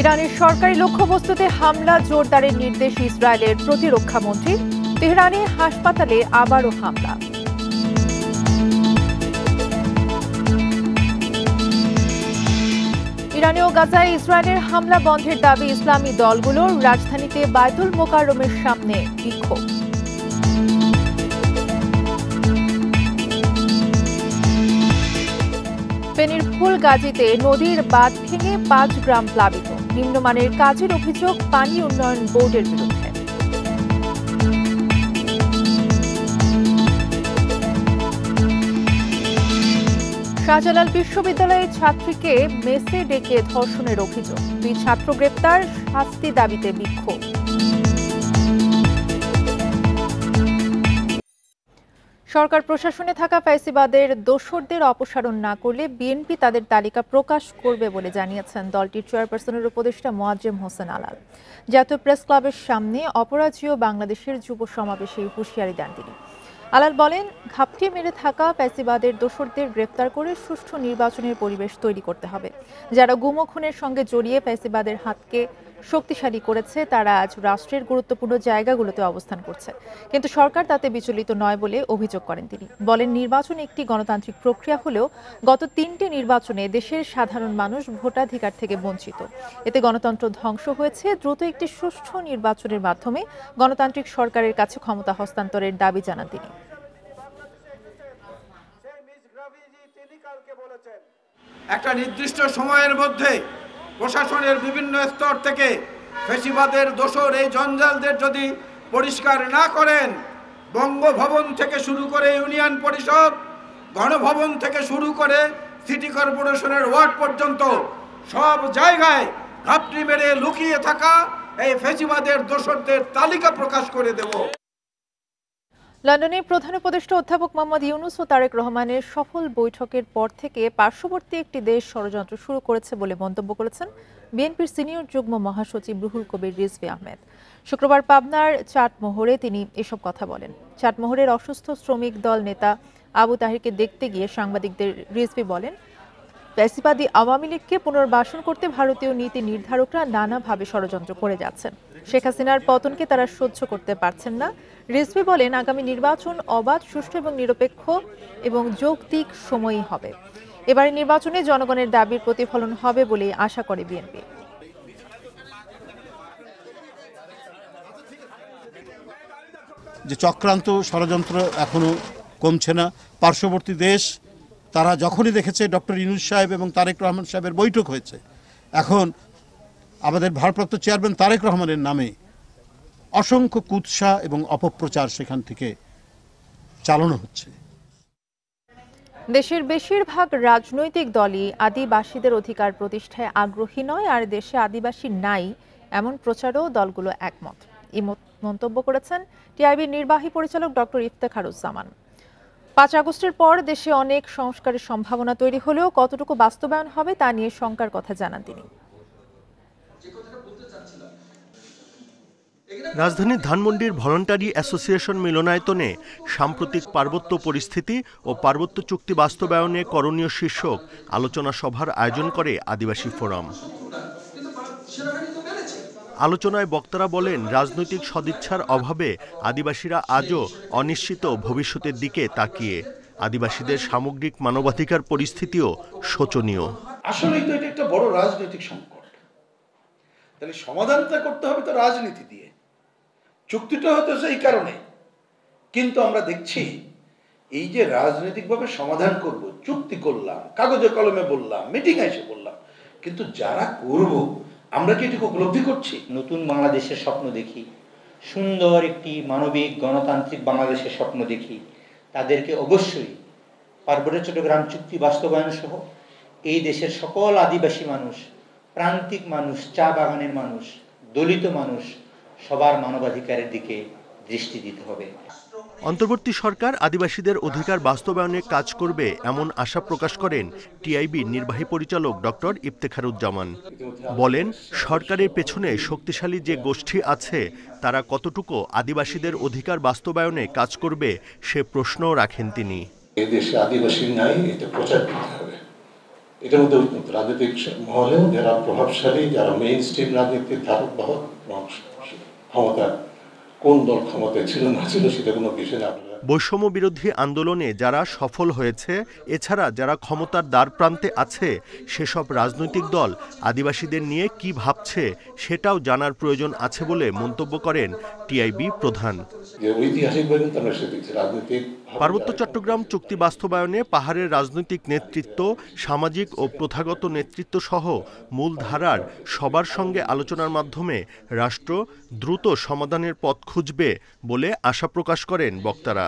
ইরানের সরকারি লক্ষ্যবস্তুতে হামলা জোরদারের নির্দেশ ইসরায়েলের প্রতিরক্ষা মন্ত্রী। তেহরানে হাসপাতালে আবারও হামলা। ইরানে ও গাজায় ইসরায়েলের হামলা বন্ধের দাবি ইসলামী দলগুলোর। রাজধানীতে বায়তুল মোকাররমের সামনে বিক্ষোভ। ফেনীর ফুলগাজীতে নদীর বাঁধ ভেঙে ৫ গ্রাম প্লাবিত। নিম্নমানের কাজের অভিযোগ পানি উন্নয়ন বোর্ডের বিরুদ্ধে। শাহজালাল বিশ্ববিদ্যালয়ের ছাত্রীকে মেসে ডেকে ধর্ষণের অভিযোগ। ২ ছাত্র গ্রেপ্তার, শাস্তি দাবিতে বিক্ষোভ। সরকার প্রশাসনে থাকা ফ্যাসিবাদের দোসরদের অপসারণ না করলে বিএনপি তাদের তালিকা প্রকাশ করবে বলে জানিয়েছেন দলটির চেয়ারপারসনের উপদেষ্টা মোয়াজ্জেম হোসেন আলাল। জাতীয় প্রেস ক্লাবের সামনে অপরাজেয় বাংলাদেশের যুব সমাবেশে হুঁশিয়ারি দেন তিনি। আলাল বলেন, ঘাপটি মেরে থাকা ফ্যাসিবাদের দোসরদের গ্রেপ্তার করে সুষ্ঠু নির্বাচনের পরিবেশ তৈরি করতে হবে। যারা গুম খুনের সঙ্গে জড়িয়ে ফ্যাসিবাদের হাতকে শক্তিশালী করেছে তারা আজ রাষ্ট্রের গুরুত্বপূর্ণ জায়গাগুলোতে অবস্থান করছে, কিন্তু সরকার তাতে বিচলিত নয় বলে অভিযোগ করেন তিনি। বলেন, নির্বাচন একটি গণতান্ত্রিক প্রক্রিয়া হলেও গত ৩টি নির্বাচনে দেশের সাধারণ মানুষ ভোটাধিকার থেকে বঞ্চিত। এতে গণতন্ত্র ধ্বংস হয়েছে। দ্রুত একটি সুষ্ঠু নির্বাচনের মাধ্যমে গণতান্ত্রিক সরকারের কাছে ক্ষমতা হস্তান্তরের দাবি জানান তিনি। একটা নির্দিষ্ট সময়ের মধ্যে প্রশাসনের বিভিন্ন স্তর থেকে ফ্যাসিবাদের দোসর এই জঞ্জালদের যদি পরিষ্কার না করেন, বঙ্গভবন থেকে শুরু করে ইউনিয়ন পরিষদ, গণভবন থেকে শুরু করে সিটি কর্পোরেশনের ওয়ার্ড পর্যন্ত সব জায়গায় ঘাপটি মেরে লুকিয়ে থাকা এই ফ্যাসিবাদের দোসরদের তালিকা প্রকাশ করে দেব। লন্ডনে প্রধান উপদেষ্টা অধ্যাপক মোহাম্মদ ইউনূস ও তারেক রহমানের সফল বৈঠকের পর থেকে পার্শ্ববর্তী একটি দেশ ষড়যন্ত্র শুরু করেছে বলে মন্তব্য করেছেন বিএনপির সিনিয়র যুগ্ম মহাসচিব রুহুল কবির রিজভী আহমেদ। শুক্রবার পাবনার চাটমোহরে তিনি এসব কথা বলেন। চাটমোহরের অসুস্থ শ্রমিক দল নেতা আবু তাহিরকে দেখতে গিয়ে সাংবাদিকদের রিজভী বলেন, ফ্যাসিবাদী আওয়ামী লীগকে পুনর্বাসন করতে ভারতীয় নীতি নির্ধারকরা নানাভাবে ষড়যন্ত্র করে যাচ্ছেন। শেখ হাসিনার পতনকে তারা সহ্য করতে পারছেন না। রিজভী বলেন, আগামী নির্বাচন অবাধ, সুষ্ঠু এবং নিরপেক্ষ এবং যৌক্তিক সময়ই হবে। এবারে নির্বাচনে জনগণের দাবির প্রতিফলন হবে বলে আশা করে বিএনপি। যে চক্রান্ত ষড়যন্ত্র এখনো কমছে না। পার্শ্ববর্তী দেশ তারা যখনই দেখেছে ডক্টর ইউনূস সাহেব এবং তারেক রহমান সাহেবের বৈঠক হয়েছে, এখন আমাদের ভারপ্রাপ্ত চেয়ারম্যান তারেক রহমানের নামে অসংখ্য কুৎসা এবং অপপ্রচার সেখান থেকে চালানো হচ্ছে। দেশের বেশিরভাগ রাজনৈতিক দলই আদিবাসীদের অধিকার প্রতিষ্ঠায় আগ্রহী নয়, আর দেশে আদিবাসী নাই এমন প্রচারও দলগুলো একমত। এই মন্তব্য করেছেন টিআইবির নির্বাহী পরিচালক ডক্টর ইফতেখারুজ্জামান। ৫ আগস্টের পর দেশে অনেক সংস্কারের সম্ভাবনা তৈরি হলেও কতটুকু বাস্তবায়ন হবে তা নিয়ে শঙ্কার কথা জানান তিনি। রাজধানীর ধানমন্ডির ভলান্টারি অ্যাসোসিয়েশন মিলনায়তনে সাম্প্রতিক পার্বত্য পরিস্থিতি ও পার্বত্য চুক্তি বাস্তবায়নে করণীয় শীর্ষক আলোচনা সভার আয়োজন করে আদিবাসী ফোরাম। আলোচনায় বক্তারা বলেন, রাজনৈতিক সদিচ্ছার অভাবে আদিবাসীরা আজও অনিশ্চিত ভবিষ্যতের দিকে তাকিয়ে। আদিবাসীদের সামগ্রিক মানবাধিকার পরিস্থিতিও শোচনীয়। আসলেই তো এটা একটা বড় রাজনৈতিক সংকট। তাহলে সমাধানটা করতে হবে তো রাজনীতি দিয়ে, চুক্তিটা হতে এই কারণে। কিন্তু আমরা দেখছি এই যে রাজনৈতিকভাবে সমাধান করব, চুক্তি করলাম, কাগজে কলমে বললাম, মিটিং এসে বললাম, কিন্তু যারা করব আমরা কি এটুকু উপলব্ধি করছি? নতুন বাংলাদেশের স্বপ্ন দেখি, সুন্দর একটি মানবিক গণতান্ত্রিক বাংলাদেশের স্বপ্ন দেখি, তাদেরকে অবশ্যই পার্বত্য চট্টগ্রাম চুক্তি বাস্তবায়ন সহ এই দেশের সকল আদিবাসী মানুষ, প্রান্তিক মানুষ, চা বাগানের মানুষ, দলিত মানুষ, সবার মানবাধিকারের দিকে দৃষ্টি দিতে হবে। অন্তর্বর্তী সরকার আদিবাসীদের অধিকার বাস্তবায়নে কাজ করবে এমন আশা প্রকাশ করেন টিআইবির নির্বাহী পরিচালক ডক্টর ইফতেখারুজ্জামান। বলেন, সরকারের পেছনে শক্তিশালী যে গোষ্ঠী আছে তারা কতটুকু আদিবাসীদের অধিকার বাস্তবায়নে কাজ করবে সে প্রশ্নও রাখেন তিনি। এই দেশে আদিবাসী নাই, এটা প্রচার করতে হবে। এটার মধ্যে রাজনৈতিক মহলেও যারা প্রভাবশালী, যারা মেইন স্ট্রিম রাজনীতির ধারক বাহক ক্ষমতা, কোন দল ক্ষমতায় ছিল না ছিল সেটা কোনো বিষয় না। বৈষম্য বিরোধী আন্দোলনে যারা সফল হয়েছে, এছাড়া যারা ক্ষমতার দ্বার প্রান্তে আছে, সেসব রাজনৈতিক দল আদিবাসীদের নিয়ে কি ভাবছে সেটাও জানার প্রয়োজন আছে বলে মন্তব্য করেন টিআইবি প্রধান। পার্বত্য চট্টগ্রাম চুক্তি বাস্তবায়নে পাহাড়ের রাজনৈতিক নেতৃত্ব, সামাজিক ও প্রথাগত নেতৃত্ব সহ মূলধারার সবার সঙ্গে আলোচনার মাধ্যমে রাষ্ট্র দ্রুত সমাধানের পথ খুঁজবে বলে আশা প্রকাশ করেন বক্তারা।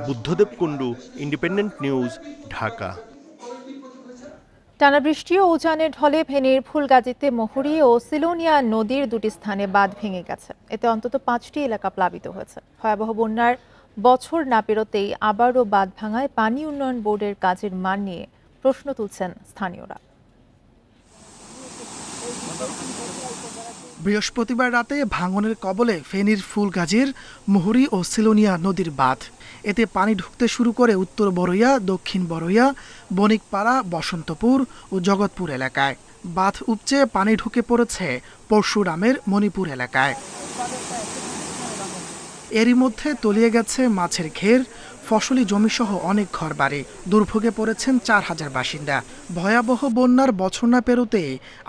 Buddhadeb Kundu, independent news, Dhaka. টানা বৃষ্টি ও উজানের ঢলে ফেনীর ফুলগাজীতে মহুরী ও সিলোনিয়া নদীর দুটি স্থানে বাঁধ ভেঙে গেছে। এতে অন্তত 5টি এলাকা প্লাবিত হয়েছে। ভয়াবহ বন্যার বছর না পেরোতেই আবারও বাঁধ ভাঙায় পানি উন্নয়ন বোর্ডের কাজের মান নিয়ে প্রশ্ন তুলছেন স্থানীয়রা। বৃহস্পতিবার রাতে ভাঙনের কবলে ফেনীর ফুলগাজীর মহুরী ও সিলোনিয়া নদীর বাঁধ। এতে পানি ঢুকতে শুরু করে উত্তর বরইয়া, দক্ষিণ বরইয়া, বণিকপাড়া, বসন্তপুর ও জগৎপুর এলাকায়। বাঁধ উপচে পানি ঢুকে পড়েছে পরশুরামের মণিপুর এলাকায়। এরই মধ্যে তলিয়ে গেছে মাছের ঘের, ফসলি জমিসহ অনেক ঘরবাড়ি। দুর্ভোগে পড়েছেন 4000 বাসিন্দা। ভয়াবহ বন্যার বছর না পেরোতে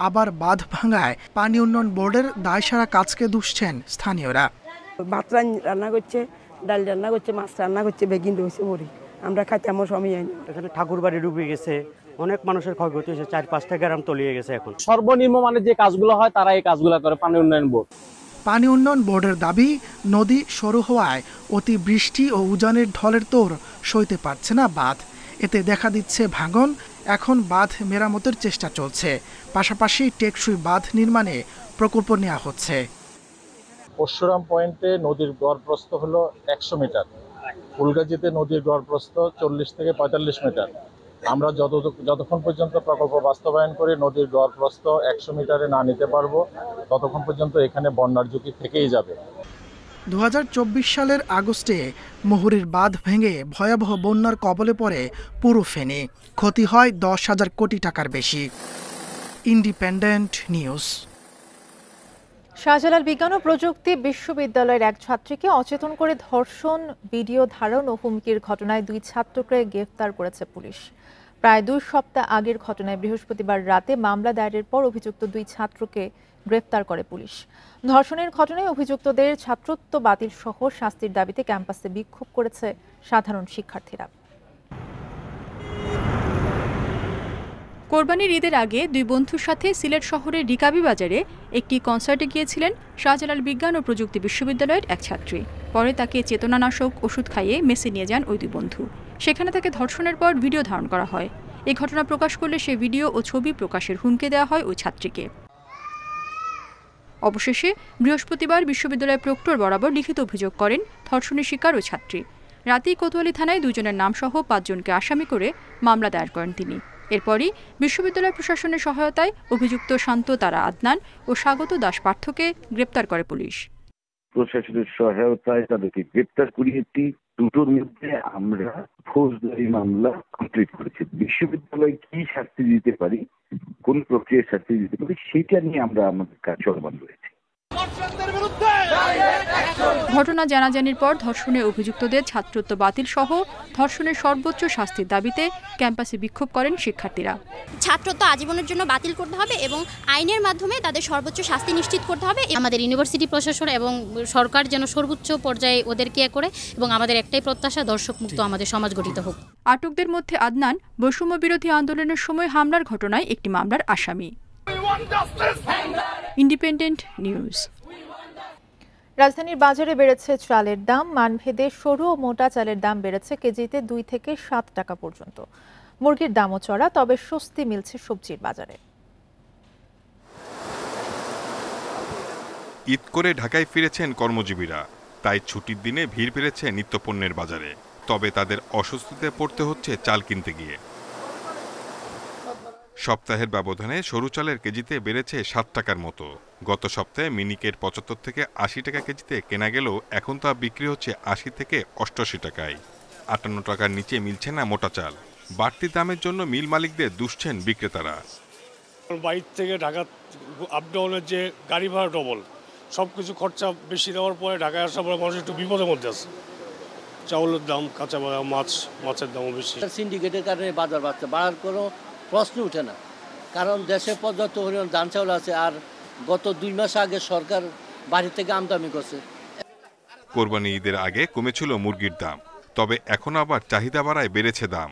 আবার বাঁধ ভাঙায় পানি উন্নয়ন বোর্ডের দায়সারা কাজকে দুষছেন স্থানীয়রা। ভাত রান্না করছে, ডাল রান্না করছে, মাছ রান্না করছে, বেগিন রয়েছে মরি, আমরা খাইতে আমার সময় হয় না। এখানে ঠাকুর বাড়ি ডুবে গেছে, অনেক মানুষের ক্ষয়ক্ষতি হয়েছে, 4-5টা গ্রাম তলিয়ে গেছে। এখন সর্বনিম্ন মানে যে কাজগুলো হয় তারা এই কাজগুলো করে পানি উন্নয়ন বোর্ড। পানি উন্নয়ন বোর্ডের দাবি, নদী সরু হওয়ায় অতি বৃষ্টি ও উজানের ঢলের তোর সইতে পারছে না বাঁধ। এতে দেখা দিচ্ছে ভাঙন। এখন বাঁধ মেরামতের চেষ্টা চলছে, পাশাপাশি টেকসই বাঁধ নির্মাণে প্রকল্প নেওয়া হচ্ছে। পরশুরাম পয়েন্টে নদীর গড় প্রস্থ হলো 100 মিটার, ফুলগাজীতে নদীর গড় প্রস্থ 40 থেকে 45 মিটার। আমরা যতক্ষণ পর্যন্ত প্রকল্প বাস্তবায়ন করে নদীর গড় প্রস্থ 100 মিটারে না নিতে পারবো, ততক্ষণ পর্যন্ত এখানে বন্যার ঝুঁকি থেকেই যাবে। 2024 সালের আগস্টে মহুরীর বাঁধ ভেঙে ভয়াবহ বন্যার কবলে পড়ে পুরো ফেনী। ক্ষতি হয় 10,000 কোটি টাকার বেশি। Independent news. শাহজালাল বিজ্ঞান ও প্রযুক্তি বিশ্ববিদ্যালয়ের এক ছাত্রীকে অচেতন করে ধর্ষণ, ভিডিও ধারণ ও হুমকির ঘটনায় 2 ছাত্রকে গ্রেফতার করেছে পুলিশ। প্রায় 2 সপ্তাহ আগের ঘটনায় বৃহস্পতিবার রাতে মামলা দায়েরের পর অভিযুক্ত 2 ছাত্রকে গ্রেফতার করে পুলিশ। ধর্ষণের ঘটনায় অভিযুক্তদের ছাত্রত্ব বাতিল সহ শাস্তির দাবিতে ক্যাম্পাসে বিক্ষোভ করেছে সাধারণ শিক্ষার্থীরা। কোরবানির ঈদের আগে 2 বন্ধুর সাথে সিলেট শহরের রিকাবি বাজারে একটি কনসার্টে গিয়েছিলেন শাহজালাল বিজ্ঞান ও প্রযুক্তি বিশ্ববিদ্যালয়ের এক ছাত্রী। পরে তাকে চেতনানাশক ওষুধ খাইয়ে মেসে নিয়ে যান ওই 2 বন্ধু। সেখানে তাকে ধর্ষণের পর ভিডিও ধারণ করা হয়। এই ঘটনা প্রকাশ করলে সে ভিডিও ও ছবি প্রকাশের হুমকি দেওয়া হয় ওই ছাত্রীকে। অবশেষে বৃহস্পতিবার বিশ্ববিদ্যালয় প্রক্টর বরাবর লিখিত অভিযোগ করেন ধর্ষণের শিকার ওই ছাত্রী। রাতেই কোতোয়ালি থানায় 2 জনের নামসহ 5 জনকে আসামি করে মামলা দায়ের করেন তিনি। এরপরই বিশ্ববিদ্যালয় প্রশাসনের সহায়তায় অভিযুক্ত শান্ত তারা আদনান ও স্বাগত দাস পার্থকে গ্রেপ্তার করে পুলিশ। প্রশাসনের সহায়তায় তাদেরকে গ্রেপ্তার করিয়েছি। দুটোর মধ্যে আমরা ফৌজদারি মামলা কমপ্লিট করেছি। বিশ্ববিদ্যালয় কি শাস্তি দিতে পারি, কোন প্রক্রিয়ায় শাস্তি দিতে পারি, সেটা নিয়ে আমরা আমাদের কাজ চলমান রয়েছে। ঘটনা জানাজানির পর ধর্ষণের অভিযুক্তদের ছাত্রত্ব বাতিল সহ ধর্ষণের সর্বোচ্চ শাস্তির দাবিতে ক্যাম্পাসে বিক্ষোভ করেন শিক্ষার্থীরা। ছাত্রত্ব আজীবনের জন্য বাতিল করতে হবে এবং আইনের মাধ্যমে তাদের সর্বোচ্চ শাস্তি নিশ্চিত করতে হবে। আমাদের ইউনিভার্সিটি প্রশাসন এবং সরকার যেন সর্বোচ্চ পর্যায়ে ওদেরকে করে, এবং আমাদের একটাই প্রত্যাশা দর্শক মুক্ত আমাদের সমাজ গঠিত হোক। আটকদের মধ্যে আদনান বৈষম্য বিরোধী আন্দোলনের সময় হামলার ঘটনায় একটি মামলার আসামি। Independent news. রাজধানীর বাজারে বেড়েছে চালের দাম। মানভেদে সরু ও মোটা চালের দাম বেড়েছে কেজিতে 2 থেকে 7 টাকা পর্যন্ত। মুরগির দামও চড়া, তবে স্বস্তি মিলছে সবজির বাজারে। ঈদ করে ঢাকায় ফিরেছেন কর্মজীবীরা, তাই ছুটির দিনে ভিড় বেড়েছে নিত্যপণ্যের বাজারে। তবে তাদের অস্বস্তিতে পড়তে হচ্ছে চাল কিনতে গিয়ে। সপ্তাহের ব্যবধানে সরু চালের কেজিতে বেড়েছে 7 টাকার মতো। গত সপ্তাহে মিনিকেট 75 থেকে 80 টাকা কেজিতে কেনা গেলেও এখন তা বিক্রি হচ্ছে 80 থেকে 88 টাকায়। 58 টাকার নিচে মিলছে না মোটা চাল। বাড়তি দামের জন্য মিল মালিকদের দুষছেন বিক্রেতারা। বাইরে থেকে ঢাকা আপ ডাউনের যে গাড়ি ভাড়া ডবল, সব কিছু খরচা বেশি দেওয়ার পরে ঢাকায় আসার পরে মানুষ একটু বিপদের মধ্যে আছে। চাউলের দাম, কাঁচা মাছের দামও বেশি। সিন্ডিকেটের কারণে বাজার বাড়ছে, বাড়ার কোনো প্রশ্ন উঠে না, কারণ দেশে পর্যাপ্ত পরিমাণ ধান চাউল আছে। আর গত 2 মাস আগে সরকার বাড়ি থেকে আমদানি করছে। কোরবানি ঈদের আগে কমেছিল মুরগির দাম, তবে এখন আবার চাহিদা বাড়ায় বেড়েছে দাম।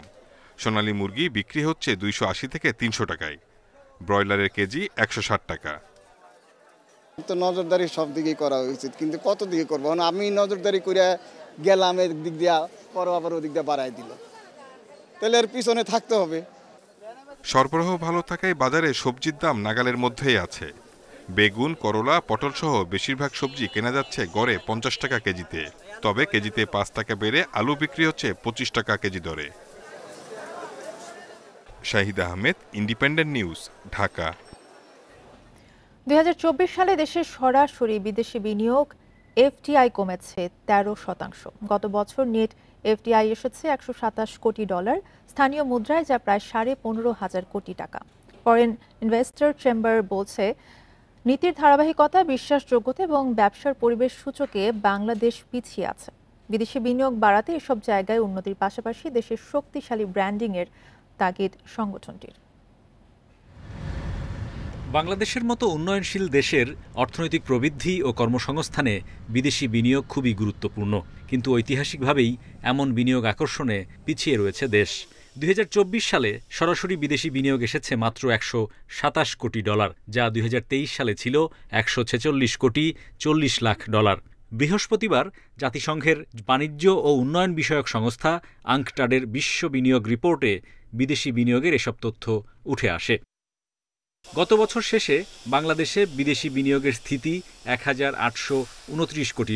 সোনালী মুরগি বিক্রি হচ্ছে 280 থেকে 300 টাকায়, ব্রয়লারের কেজি 160 টাকা। তো নজরদারি সব দিকেই করা উচিত, কিন্তু কত দিকে করবো? আমি নজরদারি করে গেলাম এর দিক দিয়া, পরে আবার ওদিক দিয়ে বাড়াই দিল, তাহলে এর পিছনে থাকতে হবে। সরবরাহ ভালো থাকায় বাজারে সবজির দাম নাগালের মধ্যেই আছে। বেগুন, করলা, পটল সহ বেশিরভাগ সবজি কেনা যাচ্ছে গড়ে 50 টাকা কেজিতে, তবে কেজিতে 5 টাকা বেড়ে আলু বিক্রি হচ্ছে 25 টাকা কেজি দরে। Shahid Ahmed, independent news, Dhaka. 2024 সালে দেশের সরাসরি বিদেশি বিনিয়োগ এফটিআই কমেছে 13%। গত বছর নেট এফটিআই এসেছে $127 কোটি, স্থানীয় মুদ্রায় যা প্রায় 15,500 কোটি টাকা। ফরেন ইনভেস্টর চেম্বার বলছে, নীতির ধারাবাহিকতা, বিশ্বাসযোগ্যতা এবং ব্যবসার পরিবেশ সূচকে বাংলাদেশ পিছিয়ে আছে। বিদেশি বিনিয়োগ বাড়াতে এসব জায়গায় উন্নতির পাশাপাশি দেশের শক্তিশালী ব্র্যান্ডিংয়ের তাগিদ সংগঠনটির। বাংলাদেশের মতো উন্নয়নশীল দেশের অর্থনৈতিক প্রবৃদ্ধি ও কর্মসংস্থানে বিদেশি বিনিয়োগ খুবই গুরুত্বপূর্ণ, কিন্তু ঐতিহাসিকভাবেই এমন বিনিয়োগ আকর্ষণে পিছিয়ে রয়েছে দেশ। 2024 সালে সরাসরি বিদেশি বিনিয়োগ এসেছে মাত্র $127 কোটি, যা 2023 সালে ছিল $146 কোটি 40 লাখ। বৃহস্পতিবার জাতিসংঘের বাণিজ্য ও উন্নয়ন বিষয়ক সংস্থা আঙ্কটাডের বিশ্ব বিনিয়োগ রিপোর্টে বিদেশি বিনিয়োগের এসব তথ্য উঠে আসে। গত বছর শেষে বাংলাদেশে বিদেশি বিনিয়োগের স্থিতি $1,829 কোটি,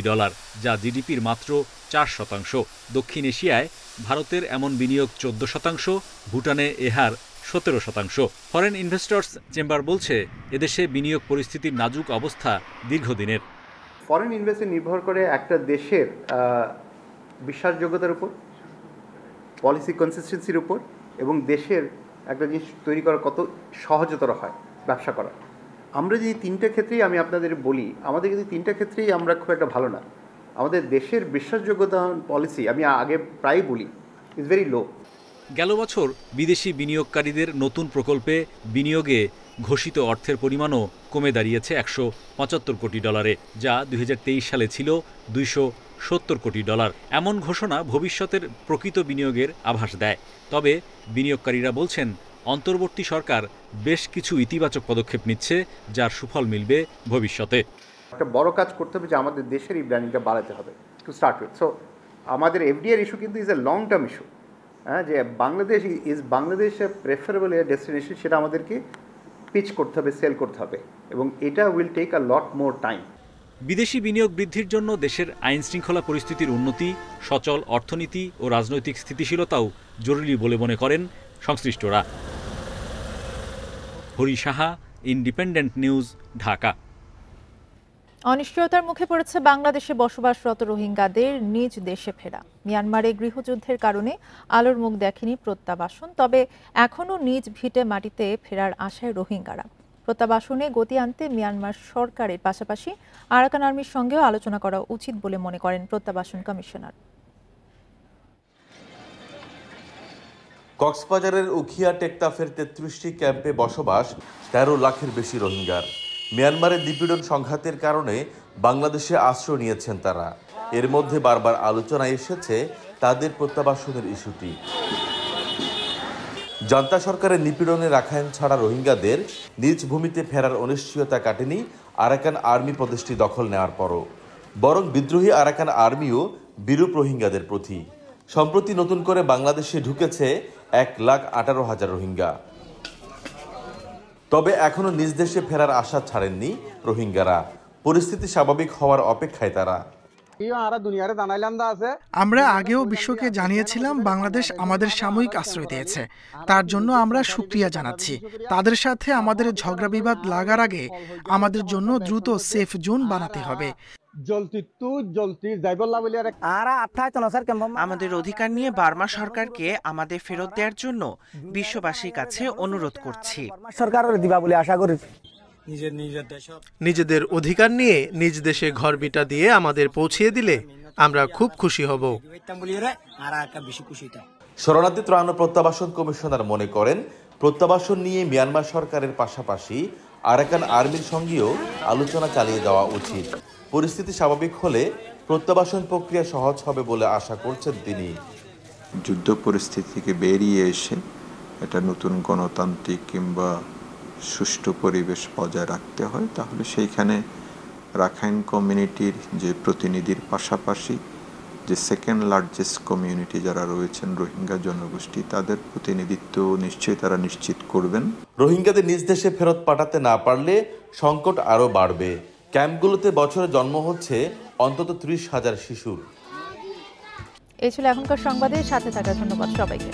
যা জিডিপির মাত্র 4%। দক্ষিণ এশিয়ায় ভারতের এমন বিনিয়োগ 14%, ভুটানে এ হার 17%। ফরেন ইনভেস্টর্স চেম্বার বলছে, এদেশে বিনিয়োগ পরিস্থিতির নাজুক অবস্থা দীর্ঘদিনের। ফরেন ইনভেস্টমেন্ট নির্ভর করে একটা দেশের বিশ্বাসযোগ্যতার উপর, পলিসি কনসিস্টেন্সির উপর, এবং দেশের একটা জিনিস তৈরি করা কত সহজতর হয় ব্যবসা করা। আমরা যে 3টে ক্ষেত্রেই আমি আপনাদের বলি, আমাদের কিন্তু 3টে ক্ষেত্রেই আমরা খুব একটা ভালো না। আমাদের দেশের বিশ্বাসযোগ্যতা পলিসি, আমি আগে প্রায় বলি, ইজ ভেরি লো। গেল বছর বিদেশি বিনিয়োগকারীদের নতুন প্রকল্পে বিনিয়োগে ঘোষিত অর্থের পরিমাণও কমে দাঁড়িয়েছে $175 কোটি, যা 2023 সালে ছিল $270 কোটি। এমন ঘোষণা ভবিষ্যতের প্রকৃত বিনিয়োগের আভাস দেয়। তবে বিনিয়োগকারীরা বলছেন, অন্তর্বর্তী সরকার বেশ কিছু ইতিবাচক পদক্ষেপ নিচ্ছে, যার সুফল মিলবে ভবিষ্যতে। একটা বড় কাজ করতে হবে যে আমাদের দেশের এই ব্র্যান্ডিংটা বাড়াতে হবে টু স্টার্ট উইথ। সো আমাদের এফডিআর ইস্যু কিন্তু is a long term issue. হ্যাঁ, যে বাংলাদেশ প্রেফারেবল ডেস্টিনেশন, সেটা আমাদেরকে পিচ করতে হবে, সেল করতে হবে, এবং এটা will take a lot more time. বিদেশি বিনিয়োগ বৃদ্ধির জন্য দেশের আইন শৃঙ্খলা পরিস্থিতির উন্নতি, সচল অর্থনীতি ও রাজনৈতিক স্থিতিশীলতাও জরুরি বলে মনে করেন সংশ্লিষ্টরা। Hari Saha, independent news, Dhaka. অনিশ্চয়তার মুখে পড়েছে বাংলাদেশে বসবাসরত রোহিঙ্গাদের নিজ দেশে ফেরা। মিয়ানমারে গৃহযুদ্ধের কারণে আলোর মুখ দেখেনি প্রত্যাবাসন, তবে এখনও নিজ ভিটে মাটিতে ফেরার আশায় রোহিঙ্গারা। প্রত্যাবাসনে গতি আনতে মিয়ানমার সরকারের পাশাপাশি আরাকান আর্মির সঙ্গেও আলোচনা করা উচিত বলে মনে করেন প্রত্যাবাসন কমিশনার। কক্সবাজারের উখিয়া টেকনাফের 33টি ক্যাম্পে বসবাস 13 লাখের বেশি রোহিঙ্গার। মিয়ানমারের নিপীড়ন সংঘাতের কারণে বাংলাদেশে আশ্রয় নিয়েছেন তারা। এর মধ্যে বারবার আলোচনায় এসেছে তাদের প্রত্যাবাসনের ইস্যুটি। জান্তা সরকারের নিপীড়নে রাখাইন ছাড়া রোহিঙ্গাদের নিজ ভূমিতে ফেরার অনিশ্চয়তা কাটেনি আরাকান আর্মি প্রদেশটি দখল নেওয়ার পরও, বরং বিদ্রোহী আরাকান আর্মিও বিরূপ রোহিঙ্গাদের প্রতি। সম্প্রতি নতুন করে বাংলাদেশে ঢুকেছে 1,18,000 রোহিঙ্গা। তবে এখনো নিজ দেশে ফেরার আশা ছাড়েননি রোহিঙ্গারা। পরিস্থিতি স্বাভাবিক হওয়ার অপেক্ষায় তারা। আমরা আগেও বিশ্বকে জানিয়েছিলাম বাংলাদেশ আমাদের সাময়িক আশ্রয় দিয়েছে, তার জন্য আমরা শুকরিয়া জানাচ্ছি। তাদের সাথে আমাদের ঝগড়া বিবাদ লাগার আগে আমাদের জন্য দ্রুত সেফ জোন বানাতে হবে। আমাদের অধিকার নিয়ে বার্মা সরকারকে আমাদের ফেরত দেওয়ার জন্য বিশ্ববাসীর কাছে অনুরোধ করছি। সরকারের দিবা বলে আশা করি। নিজেদের অধিকার নিয়ে নিজ দেশে ঘরবিটা দিয়ে আমাদের পৌঁছিয়ে দিলে আমরা খুব খুশি হব। শরণার্থী ত্রাণ ও প্রত্যাবাসন কমিশনার মনে করেন প্রত্যাবাসন নিয়ে মিয়ানমার সরকারের পাশাপাশি আরাকান আর্মির সঙ্গেও আলোচনা চালিয়ে যাওয়া উচিত। পরিস্থিতি স্বাভাবিক হলে প্রত্যাবাসন প্রক্রিয়া সহজ হবে বলে আশা করছেন তিনি। যুদ্ধ পরিস্থিতি থেকে বেরিয়ে এসে এটা নতুন গণতান্ত্রিক কিংবা সুষ্ঠু পরিবেশ বজায় রাখতে হয়, তাহলে সেইখানে রাখাইন কমিউনিটির যে প্রতিনিধির পাশাপাশি যে সেকেন্ড লার্জেস্ট কমিউনিটি যারা রয়েছেন রোহিঙ্গা জনগোষ্ঠী, তাদের প্রতিনিধিত্ব নিশ্চয়ই তারা নিশ্চিত করবেন। রোহিঙ্গাদের নিজ দেশে ফেরত পাঠাতে না পারলে সংকট আরও বাড়বে। ক্যাম্পগুলোতে বছরে জন্ম হচ্ছে অন্তত 30,000 শিশুর। এই ছিল এখনকার সংবাদের সাথে থাকার ধন্যবাদ সবাইকে।